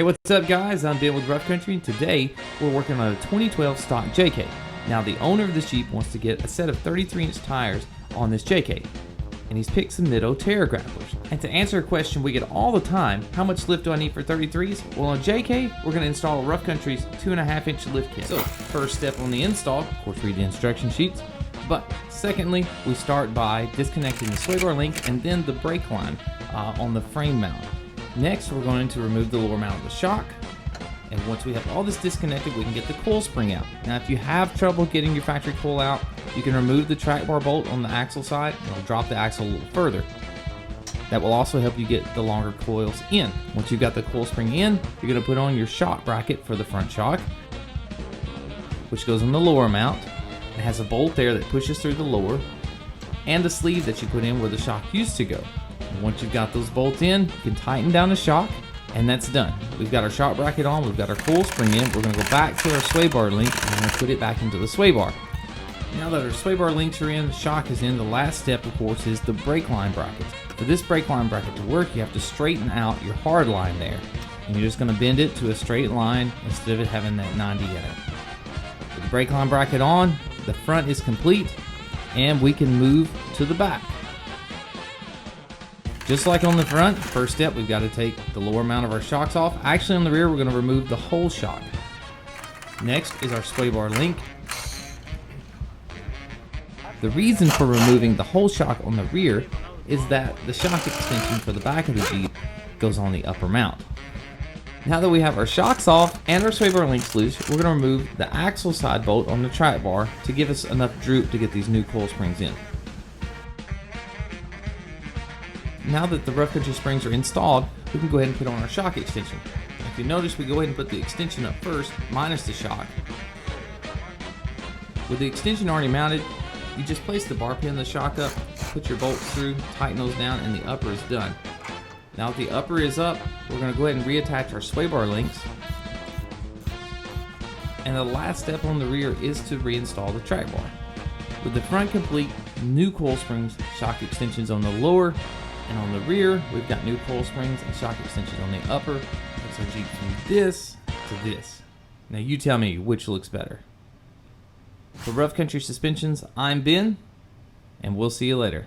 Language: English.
Hey, what's up guys? I'm Ben with Rough Country, and today we're working on a 2012 stock JK. Now the owner of the Jeep wants to get a set of 33-inch tires on this JK, and he's picked some Mid-O Terra grapplers. And to answer a question we get all the time, how much lift do I need for 33s? Well, on JK, we're going to install Rough Country's 2.5-inch lift kit. So first step on the install, of course, read the instruction sheets. But secondly, we start by disconnecting the sway bar link and then the brake line on the frame mount. Next, we're going to remove the lower mount of the shock. And once we have all this disconnected, we can get the coil spring out. Now, if you have trouble getting your factory coil out, you can remove the track bar bolt on the axle side and it'll drop the axle a little further. That will also help you get the longer coils in. Once you've got the coil spring in, you're going to put on your shock bracket for the front shock, which goes on the lower mount. It has a bolt there that pushes through the lower, and a sleeve that you put in where the shock used to go. And once you've got those bolts in, you can tighten down the shock, and that's done. We've got our shock bracket on, we've got our coil spring in. We're going to go back to our sway bar link and we're going to put it back into the sway bar. Now that our sway bar links are in, the shock is in, the last step, of course, is the brake line bracket. For this brake line bracket to work, you have to straighten out your hard line there. And you're just going to bend it to a straight line instead of it having that 90 in it. With the brake line bracket on, the front is complete, and we can move to the back. Just like on the front, first step, we've got to take the lower mount of our shocks off. Actually, on the rear, we're going to remove the whole shock. Next is our sway bar link. The reason for removing the whole shock on the rear is that the shock extension for the back of the Jeep goes on the upper mount. Now that we have our shocks off and our sway bar links loose, we're going to remove the axle side bolt on the track bar to give us enough droop to get these new coil springs in. Now that the Rough Country springs are installed, we can go ahead and put on our shock extension. If you notice, we go ahead and put the extension up first, minus the shock. With the extension already mounted, you just place the bar pin in the shock up, put your bolts through, tighten those down, and the upper is done. Now that the upper is up, we're going to go ahead and reattach our sway bar links. And the last step on the rear is to reinstall the track bar. With the front complete, new coil springs, shock extensions on the lower, and on the rear, we've got new coil springs and shock extensions on the upper. That's our Jeep from this to this. Now you tell me which looks better. For Rough Country Suspensions, I'm Ben, and we'll see you later.